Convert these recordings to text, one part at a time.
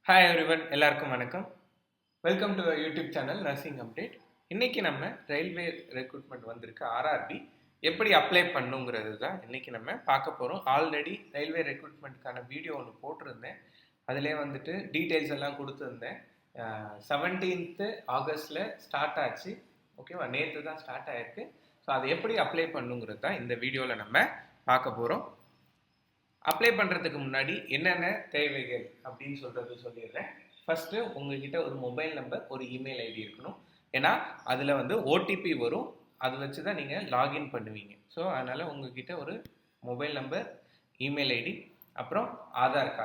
Hi everyone, எல்லாருக்கும் வணக்கம். Welcome to YouTube channel nursing update. இன்னைக்கு நம்ம ரயில்வே ரெக்ரூட்மெண்ட் வந்திருக்கு ஆர்ஆர்பி எப்படி அப்ளை பண்ணுங்கிறது தான் இன்னைக்கு நம்ம பார்க்க போகிறோம். ஆல்ரெடி ரயில்வே ரெக்ரூட்மெண்ட்டுக்கான வீடியோ ஒன்று போட்டிருந்தேன். அதிலே வந்துட்டு டீட்டெயில்ஸ் எல்லாம் கொடுத்துருந்தேன். 17th ஆகஸ்டில் ஸ்டார்ட் ஆச்சு. ஓகேவா, நேற்று தான் ஸ்டார்ட் ஆயிருக்கு. ஸோ அதை எப்படி அப்ளை பண்ணுங்கிறது தான் இந்த வீடியோவில் நம்ம பார்க்க போகிறோம். அப்ளை பண்ணுறதுக்கு முன்னாடி என்னென்ன தேவைகள் அப்படின்னு சொல்லிடுறேன். ஃபஸ்ட்டு உங்ககிட்ட ஒரு மொபைல் நம்பர், ஒரு இமெயில் ஐடி இருக்கணும். ஏன்னா அதில் வந்து ஓடிபி வரும், அதை வச்சு தான் நீங்கள் லாகின் பண்ணுவீங்க. ஸோ அதனால் உங்ககிட்ட ஒரு மொபைல் நம்பர், இமெயில் ஐடி, அப்புறம் ஆதார்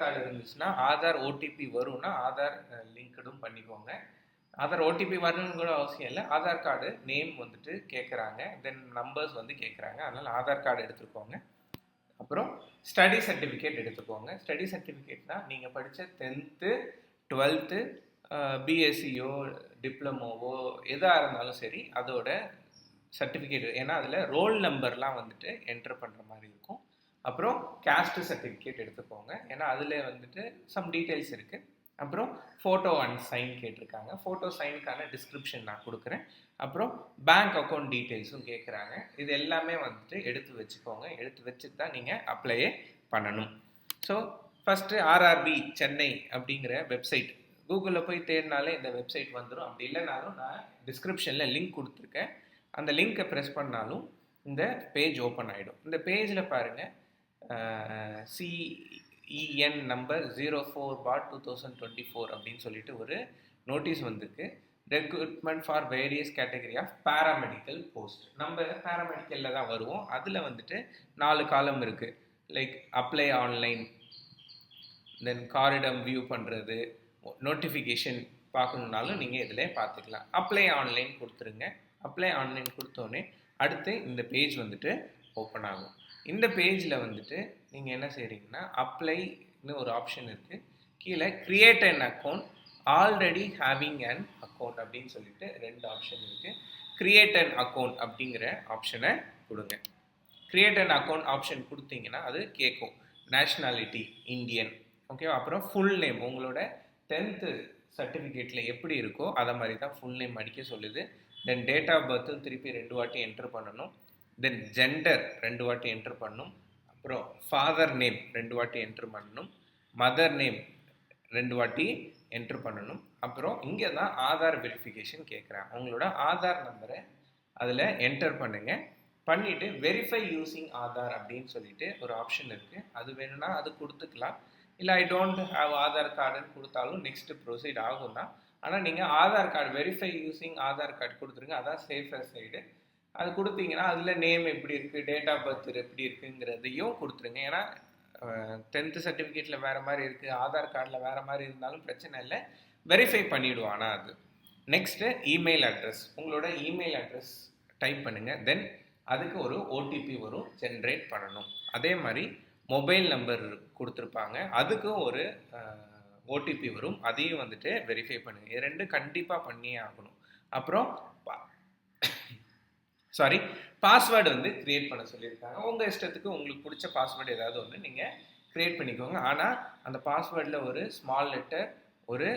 கார்டு இருந்துச்சுன்னா, ஆதார் ஓடிபி வரும்னா ஆதார் லிங்க்டும் பண்ணிக்கோங்க. ஆதார் ஓடிபி வரணும்னு கூட அவசியம் இல்லை. ஆதார் கார்டு நேம் வந்துட்டு கேட்குறாங்க, தென் நம்பர்ஸ் வந்து கேட்குறாங்க. அதனால் ஆதார் கார்டு எடுத்துக்கோங்க. அப்புறம் ஸ்டடி சர்டிஃபிகேட் எடுத்துக்கோங்க. ஸ்டடி சர்டிஃபிகேட்னா நீங்கள் படித்த 10th 12th பிஎஸ்சியோ டிப்ளமோவோ எதாக இருந்தாலும் சரி, அதோட சர்டிஃபிகேட். ஏன்னா அதில் ரோல் நம்பர்லாம் வந்துட்டு என்ட்ரு பண்ணுற மாதிரி இருக்கும். அப்புறம் கேஸ்ட் சர்டிஃபிகேட் எடுத்துக்கோங்க, ஏன்னா அதில் வந்துட்டு சம் டீட்டெயில்ஸ் இருக்குது. அப்புறம் ஃபோட்டோ அண்ட் சைன் கேட்டிருக்காங்க. ஃபோட்டோ சைனுக்கான டிஸ்கிரிப்ஷன் நான் கொடுக்குறேன். அப்புறம் பேங்க் அக்கௌண்ட் டீட்டெயில்ஸும் கேட்குறாங்க. இது எல்லாமே வந்துட்டு எடுத்து வச்சுக்கோங்க. எடுத்து வச்சுட்டு தான் நீங்கள் அப்ளையே பண்ணணும். ஸோ ஃபஸ்ட்டு ஆர்ஆர்பி சென்னை அப்படிங்கிற வெப்சைட் கூகுளில் போய் தேடினாலே இந்த வெப்சைட் வந்துடும். அப்படி இல்லைனாலும் நான் டிஸ்கிரிப்ஷனில் லிங்க் கொடுத்துருக்கேன். அந்த லிங்க்கை ப்ரெஸ் பண்ணாலும் இந்த பேஜ் ஓப்பன் ஆகிடும். இந்த பேஜில் பாருங்கள், CEN நம்பர் 04/2024 அப்படின்னு சொல்லிட்டு ஒரு நோட்டீஸ் வந்திருக்கு. Recruitment for various category of paramedical post. நம்ம பேராமெடிக்கலில் தான் வருவோம். அதில் வந்துட்டு 4 காலம் இருக்குது. லைக் அப்ளை ஆன்லைன், தென் காரிடம் வியூ பண்ணுறது, நோட்டிஃபிகேஷன் பார்க்கணுன்னாலும் நீங்கள் இதில் பார்த்துக்கலாம். அப்ளை ஆன்லைன் கொடுத்துருங்க. அப்ளை ஆன்லைன் கொடுத்தோன்னே அடுத்து இந்த பேஜ் வந்துட்டு ஓப்பன் ஆகும். இந்த பேஜில் வந்துட்டு நீங்கள் என்ன செய்கிறீங்கன்னா, அப்ளைன்னு ஒரு ஆப்ஷன் இருக்குது. கீழே create an account, already having an account அப்படின்னு சொல்லிட்டு 2 ஆப்ஷன் இருக்குது. கிரியேட் அன் அக்கௌண்ட் அப்படிங்கிற ஆப்ஷனை கொடுங்க. கிரியேட் அன் அக்கௌண்ட் ஆப்ஷன் கொடுத்தீங்கன்னா அது கேட்கும். நேஷ்னாலிட்டி இந்தியன், ஓகேவா. அப்புறம் ஃபுல் நேம், உங்களோட 10th சர்டிஃபிகேட்டில் எப்படி இருக்கோ அதை மாதிரி தான் ஃபுல் நேம் அடிக்க சொல்லுது. தென் டேட் ஆஃப் பர்த்தும் திருப்பி 2 வாட்டி என்ட்ரு பண்ணணும். தென் ஜெண்டர் 2 வாட்டி என்ட்ரு பண்ணணும். அப்புறம் ஃபாதர் நேம் 2 வாட்டி என்ட்ரு பண்ணணும். மதர் நேம் 2 வாட்டி என்ட்ரு பண்ணணும். அப்புறம் இங்கே தான் ஆதார் வெரிஃபிகேஷன் கேட்குறேன். உங்களோட ஆதார் நம்பரை அதில் என்டர் பண்ணுங்கள். பண்ணிவிட்டு வெரிஃபை யூஸிங் ஆதார் அப்படின்னு சொல்லிட்டு ஒரு ஆப்ஷன் இருக்குது. அது வேணும்னா அது கொடுத்துக்கலாம். இல்லை ஐ டோன்ட் ஹாவ் ஆதார் கார்டுன்னு கொடுத்தாலும் நெக்ஸ்ட்டு ப்ரொசீட் ஆகும் தான். ஆனால் நீங்கள் Aadhaar card verify using Aadhaar card கொடுத்துருங்க, அதான் சேஃபர் சைடு. அது கொடுத்தீங்கன்னா அதில் நேம் எப்படி இருக்குது, டேட் ஆஃப் பர்த் எப்படி இருக்குங்கிறதையும் கொடுத்துருங்க. ஏன்னா 10th சர்டிஃபிகேட்டில் வேறு மாதிரி இருக்குது, ஆதார் கார்டில் வேறு மாதிரி இருந்தாலும் பிரச்சனை இல்லை, வெரிஃபை பண்ணிவிடுவோம். ஆனால் அது நெக்ஸ்ட்டு இமெயில் அட்ரஸ், உங்களோட இமெயில் அட்ரஸ் டைப் பண்ணுங்கள். தென் அதுக்கு ஒரு ஓடிபி வரும், ஜென்ரேட் பண்ணணும். அதே மாதிரி மொபைல் நம்பர் கொடுத்துருப்பாங்க, அதுக்கும் ஒரு ஓடிபி வரும், அதையும் வந்துட்டு வெரிஃபை பண்ணுங்கள். இது 2 கண்டிப்பாக பண்ணியே ஆகணும். அப்புறம் பாஸ்வேர்டு வந்து க்ரியேட் பண்ண சொல்லியிருக்காங்க. உங்கள் இஷ்டத்துக்கு உங்களுக்கு பிடிச்ச பாஸ்வேர்டு ஏதாவது ஒன்று நீங்கள் க்ரியேட் பண்ணிக்கோங்க. ஆனால் அந்த பாஸ்வேர்டில் ஒரு ஸ்மால் லெட்டர், ஒரு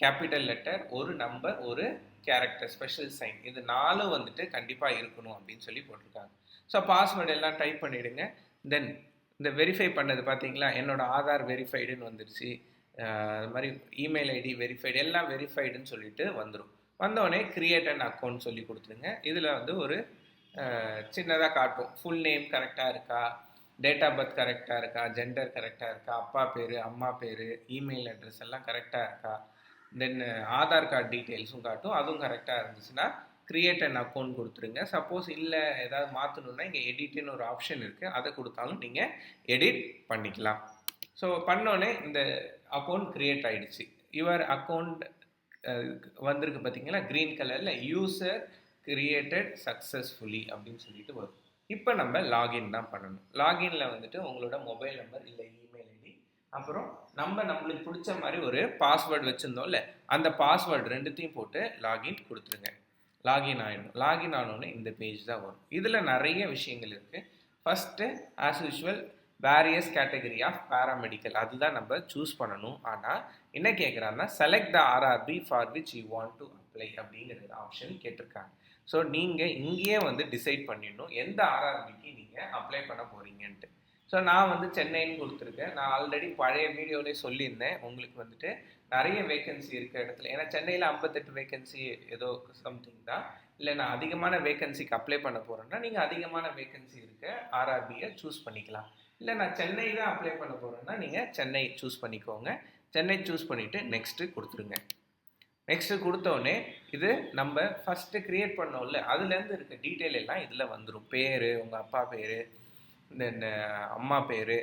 கேபிட்டல் லெட்டர், ஒரு நம்பர், ஒரு கேரக்டர், ஸ்பெஷல் சைன், இது 4 வந்துட்டு கண்டிப்பாக இருக்கணும் அப்படின்னு சொல்லி போட்டிருக்காங்க. ஸோ பாஸ்வேர்டு எல்லாம் டைப் பண்ணிவிடுங்க. தென் இந்த வெரிஃபை பண்ணது பார்த்தீங்களா, என்னோட ஆதார் வெரிஃபைடுன்னு வந்துருச்சு. அது மாதிரி இமெயில் ஐடி வெரிஃபைடு, எல்லாம் வெரிஃபைடுன்னு சொல்லிட்டு வந்துடும். வந்தோடனே கிரியேட் அன் அக்கௌண்ட் சொல்லி கொடுத்துருங்க. இதில் வந்து ஒரு சின்னதாக காட்டும், ஃபுல் நேம் கரெக்டாக இருக்கா, டேட் ஆஃப் பர்த் கரெக்டாக இருக்கா, ஜெண்டர் கரெக்டாக இருக்கா, அப்பா பேர் அம்மா பேர், இமெயில் அட்ரஸ் எல்லாம் கரெக்டாக இருக்கா, தென் ஆதார் கார்டு டீட்டெயில்ஸும் காட்டும். அதுவும் கரெக்டாக இருந்துச்சுன்னா கிரியேட் அன் அக்கௌண்ட் கொடுத்துருங்க. சப்போஸ் இல்லை ஏதாவது மாற்றணுன்னா இங்கே எடிட்டுன்னு ஒரு ஆப்ஷன் இருக்குது, அதை கொடுத்தாலும் நீங்கள் எடிட் பண்ணிக்கலாம். ஸோ பண்ணோன்னே இந்த அக்கௌண்ட் க்ரியேட் ஆகிடுச்சு. யுவர் அக்கௌண்ட் வந்திருக்கு பார்த்தீங்களா, க்ரீன் கலரில் யூசர் கிரியேட்டட் சக்ஸஸ்ஃபுல்லி அப்படின்னு சொல்லிட்டு வரும். இப்போ நம்ம லாகின் தான் பண்ணணும். லாகினில் வந்துட்டு உங்களோட மொபைல் நம்பர் இல்லை இமெயில் ஐடி, அப்புறம் நம்மளுக்கு பிடிச்ச மாதிரி ஒரு பாஸ்வேர்டு வச்சுருந்தோம்ல, அந்த பாஸ்வேர்டு 2த்தையும் போட்டு லாகின் கொடுத்துருங்க. லாகின் ஆகிடும். லாகின் ஆனோடனே இந்த பேஜ் தான் வரும். இதில் நிறைய விஷயங்கள் இருக்குது. First as usual various category of paramedical அதுதான் நம்ம சூஸ் பண்ணணும். ஆனால் என்ன கேட்குறாங்கன்னா select the RRB for which you want to apply அப்படிங்கிறது ஆப்ஷன் கேட்டிருக்காங்க. ஸோ நீங்கள் இங்கேயே வந்து டிசைட் பண்ணிடணும் எந்த ஆர்ஆர்பிக்கு நீங்கள் அப்ளை பண்ண போகிறீங்கன்ட்டு. ஸோ நான் வந்து சென்னைன்னு கொடுத்துருக்கேன். நான் ஆல்ரெடி பழைய வீடியோவிலே சொல்லியிருந்தேன் உங்களுக்கு வந்துட்டு நிறைய வேகன்சி இருக்க இடத்துல, ஏன்னா சென்னையில் 58 வேகன்சி ஏதோ சம்திங் தான். இல்லை நான் அதிகமான வேகன்சிக்கு அப்ளை பண்ண போகிறேன்னா நீங்கள் அதிகமான வேகன்சி இருக்க ஆர்ஆர்பியை சூஸ் பண்ணிக்கலாம். இல்லை நான் சென்னை தான் அப்ளை பண்ண போகிறேன்னா நீங்கள் சென்னை சூஸ் பண்ணிக்கோங்க. சென்னை சூஸ் பண்ணிவிட்டு நெக்ஸ்ட்டு கொடுத்துருங்க. நெக்ஸ்ட்டு கொடுத்தோடனே இது நம்ம ஃபஸ்ட்டு க்ரியேட் பண்ணோம்ல, அதுலேருந்து இருக்க டீட்டெயில் எல்லாம் இதில் வந்துடும். பேர், உங்கள் அப்பா பேர், தென் அம்மா பேர்,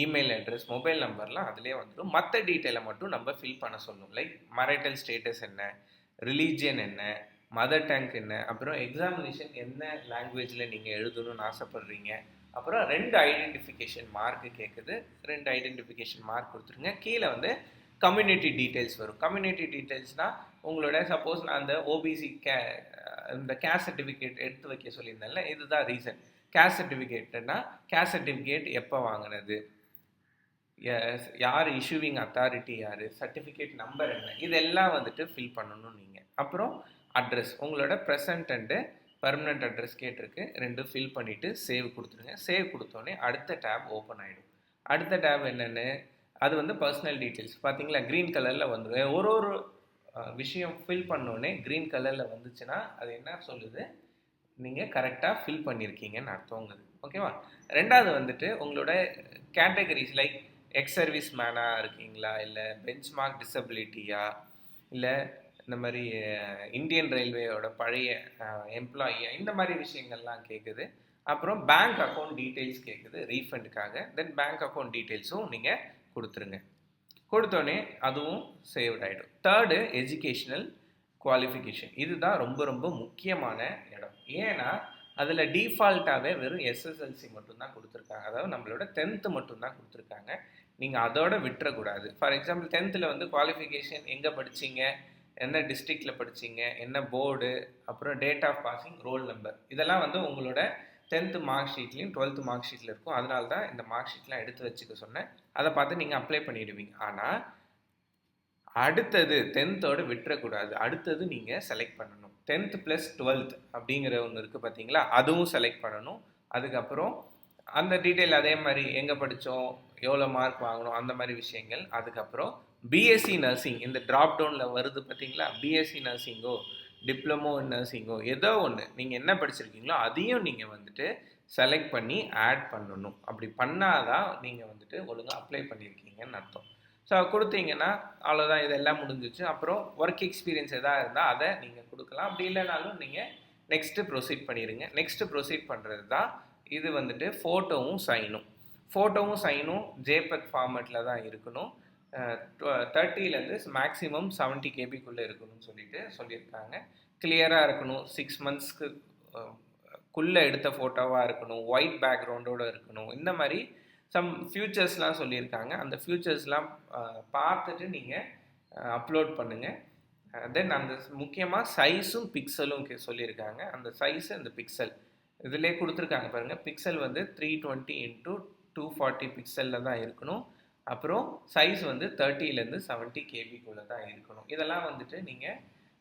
இமெயில் அட்ரஸ், மொபைல் நம்பர்லாம் அதிலே வந்துடும். மற்ற டீட்டெயிலை மட்டும் நம்ம ஃபில் பண்ண சொல்லணும். லைக் மரைட்டல் ஸ்டேட்டஸ் என்ன, ரிலீஜியன் என்ன, மதர் டங் என்ன, அப்புறம் எக்ஸாமினேஷன் என்ன லாங்குவேஜில் நீங்கள் எழுதணும்னு ஆசைப்பட்றீங்க, அப்புறம் 2 ஐடென்டிஃபிகேஷன் மார்க்கு கேட்குது. 2 ஐடென்டிஃபிகேஷன் மார்க் கொடுத்துருங்க. கீழே வந்து கம்யூனிட்டி டீட்டெயில்ஸ் வரும். கம்யூனிட்டி டீட்டெயில்ஸ்னால் உங்களோட சப்போஸ் நான் அந்த ஓபிசி இந்த கேஸ்ட் சர்டிஃபிகேட் எடுத்து வைக்க சொல்லியிருந்தேன்ல, இதுதான் ரீசன். கேஸ்ட் சர்டிஃபிகேட்னா கேஸ்ட் சர்டிஃபிகேட் எப்போ வாங்கினது, யார் இஷ்யூவிங் அத்தாரிட்டி யார், சர்டிஃபிகேட் நம்பர் என்ன, இதெல்லாம் வந்துட்டு ஃபில் பண்ணணும் நீங்கள். அப்புறம் அட்ரஸ், உங்களோட ப்ரெசன்ட் அண்டு பர்மனெண்ட் அட்ரஸ் கேட்டிருக்கு. 2 ஃபில் பண்ணிவிட்டு சேவ் கொடுத்துருங்க. சேவ் கொடுத்தோடனே அடுத்த டேப் ஓப்பன் ஆகிடும். அடுத்த டேப் என்னென்னு, அது வந்து பர்சனல் டீட்டெயில்ஸ். பார்த்தீங்களா க்ரீன் கலரில் வந்துடும். ஒரு விஷயம் ஃபில் பண்ணோடனே க்ரீன் கலரில் வந்துச்சுன்னா அது என்ன சொல்லுது, நீங்கள் கரெக்டாக ஃபில் பண்ணியிருக்கீங்கன்னு அர்த்தங்கிறது. ஓகேவா. ரெண்டாவது வந்துட்டு உங்களோட கேட்டகரிஸ் லைக் எக்ஸ் சர்வீஸ் மேனாக இருக்கீங்களா, இல்லை பெஞ்ச்மார்க் டிசபிலிட்டியா, இல்லை இந்த மாதிரி இந்தியன் ரயில்வேயோட பழைய எம்ப்ளாயியா, இந்த மாதிரி விஷயங்கள்லாம் கேட்குது. அப்புறம் பேங்க் அக்கௌண்ட் டீட்டெயில்ஸ் கேட்குது ரீஃபண்டுக்காக. தென் பேங்க் அக்கௌண்ட் டீட்டெயில்ஸும் நீங்கள் கொடுத்துருங்க. கொடுத்தோடனே அதுவும் சேவ்ட் ஆகிடும். Third educational qualification. இதுதான் ரொம்ப ரொம்ப முக்கியமான இடம். ஏன்னா அதில் டிஃபால்ட்டாகவே வெறும் எஸ்எஸ்எல்சி மட்டும்தான் கொடுத்துருக்காங்க. அதாவது நம்மளோட 10th மட்டும்தான் கொடுத்துருக்காங்க. நீங்கள் அதோட விட்டுறக்கூடாது. ஃபார் எக்ஸாம்பிள் 10th வந்து குவாலிஃபிகேஷன் எங்கே படிச்சிங்க, என்ன டிஸ்ட்ரிக்டில் படிச்சிங்க, என்ன போர்டு, அப்புறம் date of passing, roll number, இதெல்லாம் வந்து உங்களோட 10th மார்க் ஷீட்லேயும் 12th மார்க் ஷீட்டில் இருக்கும். அதனால தான் இந்த மார்க் ஷீட்லாம் எடுத்து வச்சுக்க சொன்னேன். அதை பார்த்து நீங்கள் அப்ளை பண்ணிடுவீங்க. ஆனால் அடுத்தது 10th விட்டுறக்கூடாது. அடுத்தது நீங்கள் செலக்ட் பண்ணணும். 10th + 12th அப்படிங்கிற ஒன்று இருக்குது பார்த்தீங்களா, அதுவும் செலக்ட் பண்ணணும். அதுக்கப்புறம் அந்த டீட்டெயில் அதே மாதிரி எங்கே படித்தோம், எவ்வளோ மார்க் வாங்கணும், அந்த மாதிரி விஷயங்கள். அதுக்கப்புறம் பிஎஸ்சி நர்சிங் இந்த ட்ராப் டவுனில் வருது பார்த்தீங்களா, பிஎஸ்சி நர்சிங்கோ டிப்ளமோ இன் நர்சிங்கோ ஏதோ ஒன்று நீங்கள் என்ன படிச்சிருக்கீங்களோ அதையும் நீங்கள் வந்துட்டு செலக்ட் பண்ணி ஆட் பண்ணணும். அப்படி பண்ணாதான் நீங்கள் வந்துட்டு ஒழுங்காக அப்ளை பண்ணியிருக்கீங்கன்னு அர்த்தம். ஸோ கொடுத்தீங்கன்னா அவ்வளோதான், இதெல்லாம் முடிஞ்சிச்சு. அப்புறம் ஒர்க் எக்ஸ்பீரியன்ஸ் எதாவது இருந்தால் அதை நீங்கள் கொடுக்கலாம். அப்படி இல்லைனாலும் நீங்கள் நெக்ஸ்ட்டு ப்ரொசீட் பண்ணிடுங்க. நெக்ஸ்ட்டு ப்ரொசீட் பண்ணுறது தான் இது வந்துட்டு ஃபோட்டோவும் சைனும் ஜேபெக் ஃபார்மேட்டில் தான் இருக்கணும். 30லேருந்து மேக்ஸிமம் 70 கேபிக்குள்ளே இருக்கணும்னு சொல்லியிருக்காங்க. கிளியராக இருக்கணும். 6 மந்த்ஸ்க்கு குள்ளே எடுத்த ஃபோட்டோவாக இருக்கணும். ஒயிட் பேக்ரவுண்டோடு இருக்கணும். இந்த மாதிரி சம் ஃபியூச்சர்ஸ்லாம் சொல்லியிருக்காங்க. அந்த ஃபியூச்சர்ஸ்லாம் பார்த்துட்டு நீங்கள் அப்லோட் பண்ணுங்கள். தென் அந்த முக்கியமாக சைஸும் பிக்சலும் சொல்லியிருக்காங்க. அந்த சைஸு அந்த பிக்சல் இதிலே கொடுத்துருக்காங்க பாருங்கள். பிக்சல் வந்து 320 × 240 பிக்சலில் தான் இருக்கணும். அப்புறம் சைஸ் வந்து 30லேருந்து 70 கேபிக்குள்ளே தான் இருக்கணும். இதெல்லாம் வந்துட்டு நீங்கள்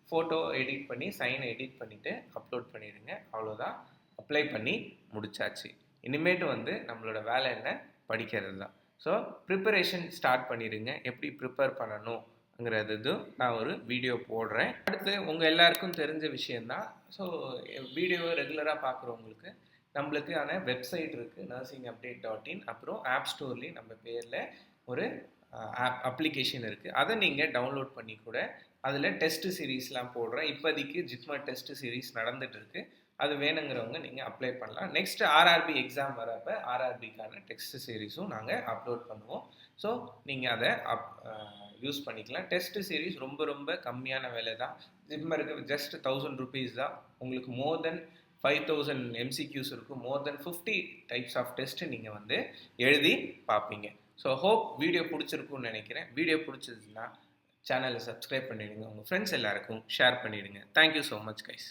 ஃபோட்டோ எடிட் பண்ணி சைனை எடிட் பண்ணிவிட்டு அப்லோட் பண்ணிடுங்க. அவ்வளோதான், அப்ளை பண்ணி முடிச்சாச்சு. இனிமேட்டு வந்து நம்மளோட வேலை என்ன, படிக்கிறது தான். ஸோ ப்ரிப்பரேஷன் ஸ்டார்ட் பண்ணிடுங்க. எப்படி ப்ரிப்பேர் பண்ணணுங்கிறது நான் ஒரு வீடியோ போடுறேன். அடுத்து உங்கள் எல்லாருக்கும் தெரிஞ்ச விஷயந்தான். ஸோ வீடியோவை ரெகுலராக பார்க்குறவங்களுக்கு நம்மளுக்கான வெப்சைட் இருக்குது, nursingupdate.in. அப்புறம் ஆப் ஸ்டோர்லேயும் நம்ம பேரில் ஒரு அப்ளிகேஷன் இருக்குது. அதை நீங்கள் டவுன்லோட் பண்ணி கூட அதில் டெஸ்ட் சீரீஸ்லாம் போடுறேன். இப்போதைக்கு ஜிப்மர் டெஸ்ட் சீரீஸ் நடந்துகிட்ருக்கு. அது வேணுங்கிறவங்க நீங்கள் அப்ளை பண்ணலாம். நெக்ஸ்ட் ஆர்ஆர்பி எக்ஸாம் வரப்போ ஆர்ஆர்பிக்கான டெஸ்ட் சீரீஸும் நாங்கள் அப்லோட் பண்ணுவோம். ஸோ நீங்கள் அதை யூஸ் பண்ணிக்கலாம். டெஸ்ட் சீரீஸ் ரொம்ப ரொம்ப கம்மியான விலை தான். ஜிப்மருக்கு ஜஸ்ட் 1000 rupees தான். உங்களுக்கு மோர் தென் 5000 MCQs இருக்கும். மோர் தென் 50 டைப்ஸ் ஆஃப் டெஸ்ட்டு நீங்கள் வந்து எழுதி பார்ப்பீங்க. ஸோ ஹோப் வீடியோ பிடிச்சிருக்குன்னு நினைக்கிறேன். வீடியோ பிடிச்சதுன்னா சேனலை சப்ஸ்கிரைப் பண்ணிவிடுங்க. உங்கள் ஃப்ரெண்ட்ஸ் எல்லாருக்கும் ஷேர் பண்ணிவிடுங்க. Thank you so much guys.